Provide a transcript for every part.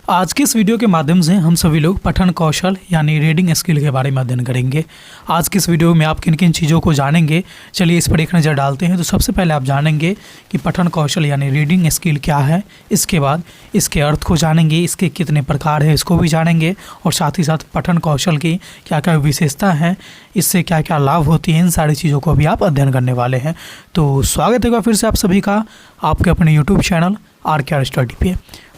आज के इस वीडियो के माध्यम से हम सभी लोग पठन कौशल यानी रीडिंग स्किल के बारे में अध्ययन करेंगे। आज की इस वीडियो में आप किन किन चीज़ों को जानेंगे, चलिए इस पर एक नज़र डालते हैं। तो सबसे पहले आप जानेंगे कि पठन कौशल यानी रीडिंग स्किल क्या है। इसके बाद इसके अर्थ को जानेंगे, इसके कितने प्रकार हैं इसको भी जानेंगे, और साथ ही साथ पठन कौशल की क्या क्या विशेषता है, इससे क्या क्या लाभ होती हैं, इन सारी चीज़ों को भी आप अध्ययन करने वाले हैं। तो स्वागत है फिर से आप सभी का आपके अपने यूट्यूब चैनल RKR स्टडी पे।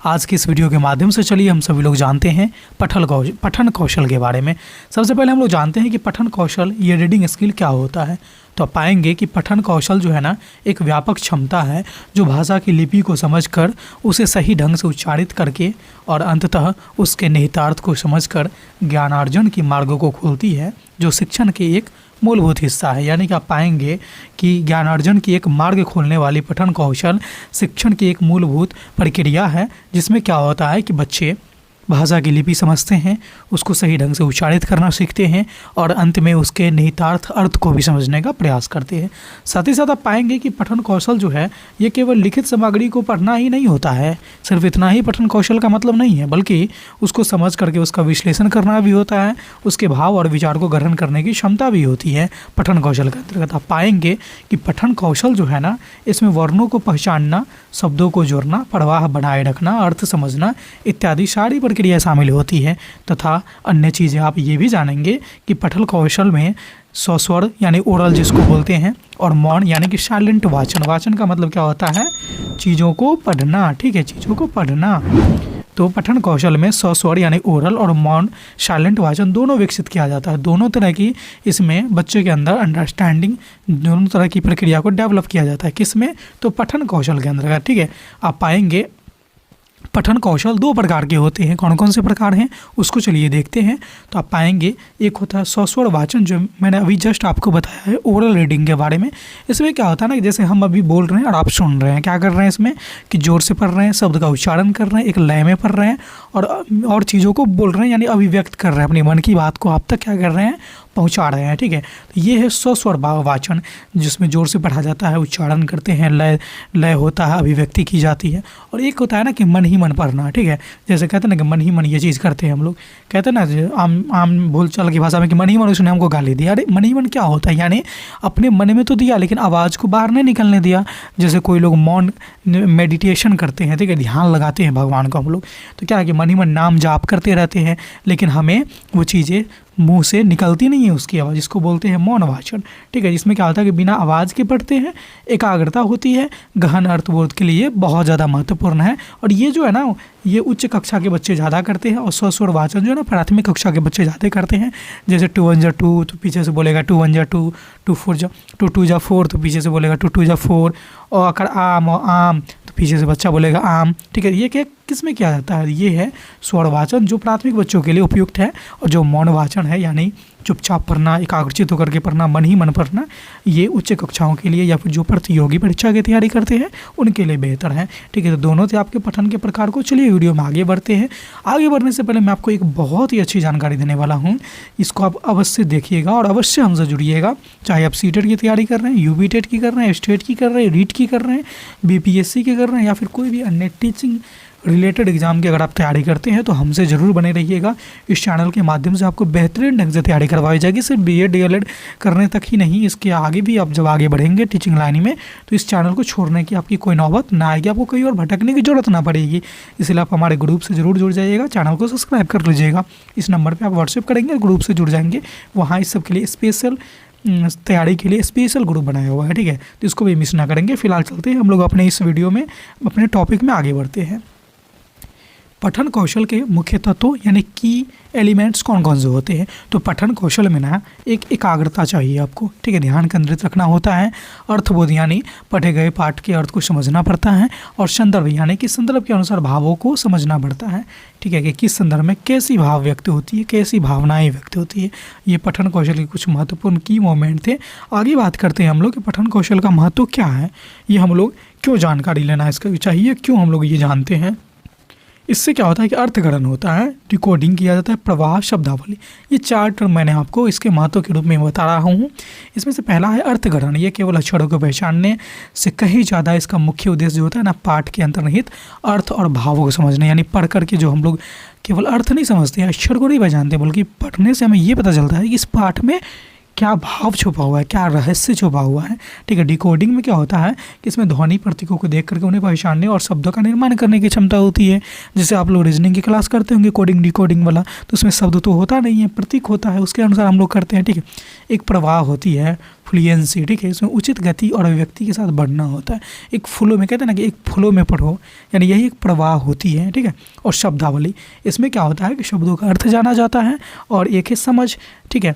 आज की इस वीडियो के माध्यम से चलिए हम सभी लोग जानते हैं पठन कौशल के बारे में। सबसे पहले हम लोग जानते हैं कि पठन कौशल ये रीडिंग स्किल क्या होता है। तो आप पाएंगे कि पठन कौशल जो है ना, एक व्यापक क्षमता है जो भाषा की लिपि को समझकर उसे सही ढंग से उच्चारित करके और अंततः उसके निहितार्थ को समझकर ज्ञानार्जन की मार्गों को खोलती है, जो शिक्षण के एक मूलभूत हिस्सा है। यानी कि आप पाएंगे कि ज्ञानार्जन की एक मार्ग खोलने वाली पठन कौशल शिक्षण की एक मूलभूत प्रक्रिया है, जिसमें क्या होता है कि बच्चे भाषा की लिपि समझते हैं, उसको सही ढंग से उच्चारित करना सीखते हैं और अंत में उसके निहितार्थ अर्थ को भी समझने का प्रयास करते हैं। साथ ही साथ आप पाएंगे कि पठन कौशल जो है ये केवल लिखित सामग्री को पढ़ना ही नहीं होता है। सिर्फ इतना ही पठन कौशल का मतलब नहीं है, बल्कि उसको समझ करके उसका विश्लेषण करना भी होता है, उसके भाव और विचार को ग्रहण करने की क्षमता भी होती है पठन कौशल के अंतर्गत। आप पाएंगे कि पठन कौशल जो है ना, इसमें वर्णों को पहचानना, शब्दों को जोड़ना, प्रवाह बनाए रखना, अर्थ समझना इत्यादि सारी प्रक्रिया शामिल होती है। तथा अन्य चीज़ें आप ये भी जानेंगे कि पठन कौशल में स्वस्वर यानी ओरल जिसको बोलते हैं, और मौन यानी कि साइलेंट वाचन। वाचन का मतलब क्या होता है? चीज़ों को पढ़ना। ठीक है, चीज़ों को पढ़ना। तो पठन कौशल में स्वस्वर यानी ओरल और मौन साइलेंट वाचन दोनों विकसित किया जाता है। दोनों तरह की इसमें बच्चे के अंदर अंडरस्टैंडिंग, दोनों तरह की प्रक्रिया को डेवलप किया जाता है। किसमें? तो पठन कौशल के अंदर। ठीक है, आप पाएंगे पठन कौशल दो प्रकार के होते हैं। कौन कौन से प्रकार हैं उसको चलिए देखते हैं। तो आप पाएंगे एक होता है स्वस्वर वाचन, जो मैंने अभी जस्ट आपको बताया है ओरल रीडिंग के बारे में। इसमें क्या होता है ना, कि जैसे हम अभी बोल रहे हैं और आप सुन रहे हैं, क्या कर रहे हैं इसमें कि जोर से पढ़ रहे हैं, शब्द का उच्चारण कर रहे हैं, एक लय में पढ़ रहे हैं और चीज़ों को बोल रहे हैं, यानी अभिव्यक्त कर रहे हैं, अपनी मन की बात को आप तक क्या कर रहे हैं, पहुंचा रहे हैं। ठीक है, तो ये है स्वस्वर वाचन, जिसमें जोर से पढ़ा जाता है, उच्चारण करते हैं, लय होता है, अभिव्यक्ति की जाती है। और एक होता है ना कि मन ही मन पढ़ना। ठीक है, जैसे कहते हैं ना कि मन ही मन ये चीज़ करते हैं हम लोग, कहते हैं ना आम बोलचाल की भाषा में कि मन ही मन उसने हमको गाली दिया। अरे मन ही मन क्या होता है? यानी अपने मन में तो दिया लेकिन आवाज़ को बाहर नहीं निकलने दिया। जैसे कोई लोग मौन मेडिटेशन करते हैं, ठीक है, ध्यान लगाते हैं भगवान को हम लोग, तो क्या है कि मन ही मन नाम जाप करते रहते हैं, लेकिन हमें वो चीज़ें मुंह से निकलती नहीं है उसकी आवाज़, जिसको बोलते हैं मौन वाचन। ठीक है, जिसमें क्या होता है कि बिना आवाज़ के पढ़ते हैं, एकाग्रता होती है, गहन अर्थबोध के लिए बहुत ज़्यादा महत्वपूर्ण है। और ये जो है ना, ये उच्च कक्षा के बच्चे ज़्यादा करते हैं, और स्वस्वर वाचन जो है ना, प्राथमिक कक्षा के बच्चे ज़्यादा करते हैं। जैसे 2 1 जा 2 तो पीछे से बोलेगा 2 1 जा 2, 2 2 जा 4 तो पीछे से बोलेगा 2 2 जा 4, और अगर आम तो पीछे से बच्चा बोलेगा आम। ठीक है, ये क्या किस में किया जाता है? ये है स्वर वाचन, जो प्राथमिक बच्चों के लिए उपयुक्त है। और जो मौन वाचन है, यानी चुपचाप पढ़ना, एकाग्रचित होकर के पढ़ना, मन ही मन पढ़ना, ये उच्च कक्षाओं के लिए या फिर जो प्रतियोगी परीक्षा की तैयारी करते हैं उनके लिए बेहतर है। ठीक है, तो दोनों थे आपके पठन के प्रकार को। चलिए वीडियो में आगे बढ़ते हैं। आगे बढ़ने से पहले मैं आपको एक बहुत ही अच्छी जानकारी देने वाला हूँ, इसको आप अवश्य देखिएगा और अवश्य हमसे जुड़िएगा। चाहे आप सीटेट की तैयारी कर रहे हैं, यूबी-टेट की कर रहे हैं, स्टेट की कर रहे हैं, रीट की कर रहे हैं, BPSC की कर रहे हैं, या फिर कोई भी अन्य टीचिंग रिलेटेड एग्जाम की अगर आप तैयारी करते हैं तो हमसे ज़रूर बने रहिएगा। इस चैनल के माध्यम से आपको बेहतरीन ढंग से तैयारी करवाई जाएगी। सिर्फ BEd DLEd करने तक ही नहीं, इसके आगे भी आप जब आगे बढ़ेंगे टीचिंग लाइन में, तो इस चैनल को छोड़ने की आपकी कोई नौबत ना आएगी, आपको कहीं और भटकने की ज़रूरत ना पड़ेगी। इसलिए आप हमारे ग्रुप से ज़रूर जुड़ जाइएगा, चैनल को सब्सक्राइब कर लीजिएगा। इस नंबर पर आप व्हाट्सएप करेंगे, ग्रुप से जुड़ जाएंगे। वहाँ इस सब के लिए स्पेशल तैयारी के लिए स्पेशल ग्रुप बनाया हुआ है। ठीक है, तो इसको भी मिस ना करेंगे। फिलहाल चलते हैं हम लोग अपने इस वीडियो में, अपने टॉपिक में आगे बढ़ते हैं। पठन कौशल के मुख्य तत्व यानी की एलिमेंट्स कौन कौन से होते हैं? तो पठन कौशल में ना एक एकाग्रता चाहिए आपको। ठीक है, ध्यान केंद्रित रखना होता है। अर्थबोध यानी पढ़े गए पाठ के अर्थ को समझना पड़ता है, और संदर्भ यानी कि संदर्भ के अनुसार भावों को समझना पड़ता है। ठीक है, कि किस संदर्भ में कैसी भाव व्यक्त होती है, कैसी भावनाएं व्यक्त होती है। ये पठन कौशल के कुछ महत्वपूर्ण की मोमेंट थे। आगे बात करते हैं हम लोग कि पठन कौशल का महत्व क्या है, ये हम लोग क्यों जानकारी लेना इसका चाहिए, क्यों हम लोग ये जानते हैं। इससे क्या होता है कि अर्थगणन होता है, डिकोडिंग किया जाता है, प्रवाह, शब्दावली। ये 4 टर्म मैंने आपको इसके महत्व के रूप में बता रहा हूँ। इसमें से पहला है अर्थगणन। ये केवल अक्षरों को पहचानने से कहीं ज़्यादा इसका मुख्य उद्देश्य जो होता है ना, पाठ के अंतर्निहित अर्थ और भावों को समझना। यानी पढ़ करके जो हम लोग केवल अर्थ नहीं समझते हैं, अक्षर को नहीं पहचानते, बल्कि पढ़ने से हमें ये पता चलता है कि इस पाठ में क्या भाव छुपा हुआ है, क्या रहस्य छुपा हुआ है। ठीक है, डिकोडिंग में क्या होता है कि इसमें ध्वनि प्रतीकों को देख करके उन्हें पहचानने और शब्दों का निर्माण करने की क्षमता होती है। जैसे आप लोग रीजनिंग की क्लास करते होंगे, कोडिंग डिकोडिंग वाला, तो उसमें शब्द तो होता नहीं है, प्रतीक होता है, उसके अनुसार हम लोग करते हैं। ठीक है, एक प्रवाह होती है, फ्लुएंसी। ठीक है, इसमें उचित गति और अभिव्यक्ति के साथ बढ़ना होता है। एक फ्लो में कहते हैं ना कि एक फ्लो में पढ़ो, यानी यही एक प्रवाह होती है। ठीक है, और शब्दावली, इसमें क्या होता है कि शब्दों का अर्थ जाना जाता है और एक है समझ। ठीक है,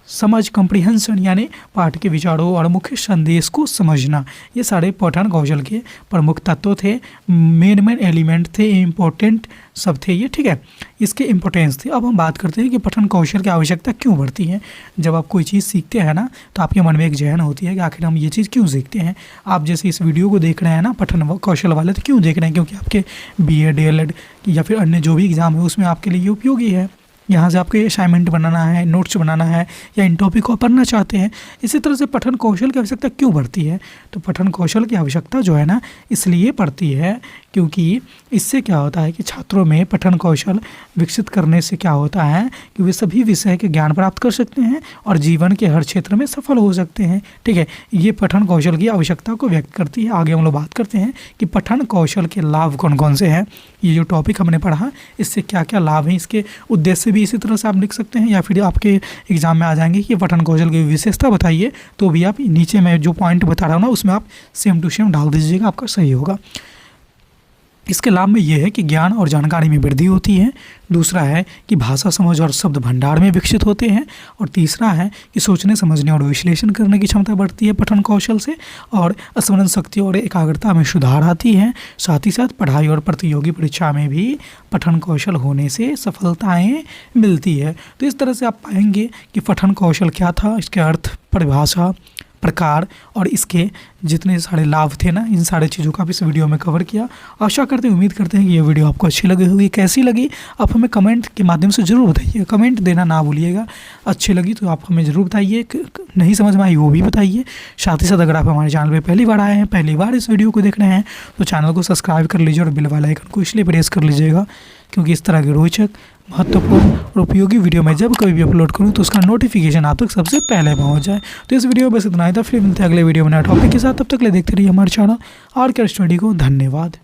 समझ, कॉम्प्रिहेंशन, यानी पाठ के विचारों और मुख्य संदेश को समझना। ये सारे पठन कौशल के प्रमुख तत्व थे, मेन एलिमेंट थे, इम्पोर्टेंट सब थे ये। ठीक है, इसके इम्पोर्टेंस थे। अब हम बात करते हैं कि पठन कौशल की आवश्यकता क्यों बढ़ती है। जब आप कोई चीज़ सीखते हैं ना, तो आपके मन में एक जहन होती है कि आखिर हम ये चीज़ क्यों सीखते हैं। आप जैसे इस वीडियो को देख रहे हैं ना, पठन कौशल वाले, तो क्यों देख रहे हैं? क्योंकि आपके BA, DLED या फिर अन्य जो भी एग्ज़ाम है उसमें आपके लिए उपयोगी है। यहाँ से आपको असाइनमेंट बनाना है, नोट्स बनाना है, या इन टॉपिक को पढ़ना चाहते हैं। इसी तरह से पठन कौशल की आवश्यकता क्यों बढ़ती है? तो पठन कौशल की आवश्यकता जो है ना, इसलिए पड़ती है क्योंकि इससे क्या होता है कि छात्रों में पठन कौशल विकसित करने से क्या होता है कि वे सभी विषय के ज्ञान प्राप्त कर सकते हैं और जीवन के हर क्षेत्र में सफल हो सकते हैं। ठीक है, ये पठन कौशल की आवश्यकता को व्यक्त करती है। आगे हम लोग बात करते हैं कि पठन कौशल के लाभ कौन कौन से हैं। ये जो टॉपिक हमने पढ़ा, इससे क्या क्या लाभ हैं, इसके उद्देश्य भी इसी तरह से आप लिख सकते हैं, या फिर आपके एग्जाम में आ जाएंगे कि पठन कौशल की विशेषता बताइए, तो भी आप नीचे मैं जो पॉइंट बता रहा हूँ ना, उसमें आप सेम टू सेम डाल दीजिएगा, आपका सही होगा। इसके लाभ में ये है कि ज्ञान और जानकारी में वृद्धि होती है। दूसरा है कि भाषा समझ और शब्द भंडार में विकसित होते हैं। और तीसरा है कि सोचने, समझने और विश्लेषण करने की क्षमता बढ़ती है पठन कौशल से। और स्मरण शक्ति और एकाग्रता में सुधार आती है। साथ ही साथ पढ़ाई और प्रतियोगी परीक्षा में भी पठन कौशल होने से सफलताएँ मिलती है। तो इस तरह से आप पाएंगे कि पठन कौशल क्या था, इसके अर्थ, परिभाषा, प्रकार और इसके जितने सारे लाभ थे ना, इन सारे चीज़ों का भी इस वीडियो में कवर किया। आशा करते हैं, उम्मीद करते हैं कि ये वीडियो आपको अच्छी लगी होगी। कैसी लगी आप हमें कमेंट के माध्यम से ज़रूर बताइए, कमेंट देना ना भूलिएगा। अच्छी लगी तो आप हमें ज़रूर बताइए, नहीं समझ में आई वो भी बताइए। साथ ही साथ अगर आप हमारे चैनल पर पहली बार आए हैं, पहली बार इस वीडियो को देख रहे हैं, तो चैनल को सब्सक्राइब कर लीजिए और बेल वाला आइकन को इसलिए प्रेस कर लीजिएगा क्योंकि इस तरह के रोचक, महत्वपूर्ण और उपयोगी वीडियो मैं जब कभी भी अपलोड करूं तो उसका नोटिफिकेशन आप तक सबसे पहले पहुंच जाए। तो इस वीडियो में बस इतना ही था, फिर मिलते हैं अगले वीडियो में नए टॉपिक के साथ। तब तक ले देखते रहिए हमारे चैनल RK स्टडी को। धन्यवाद।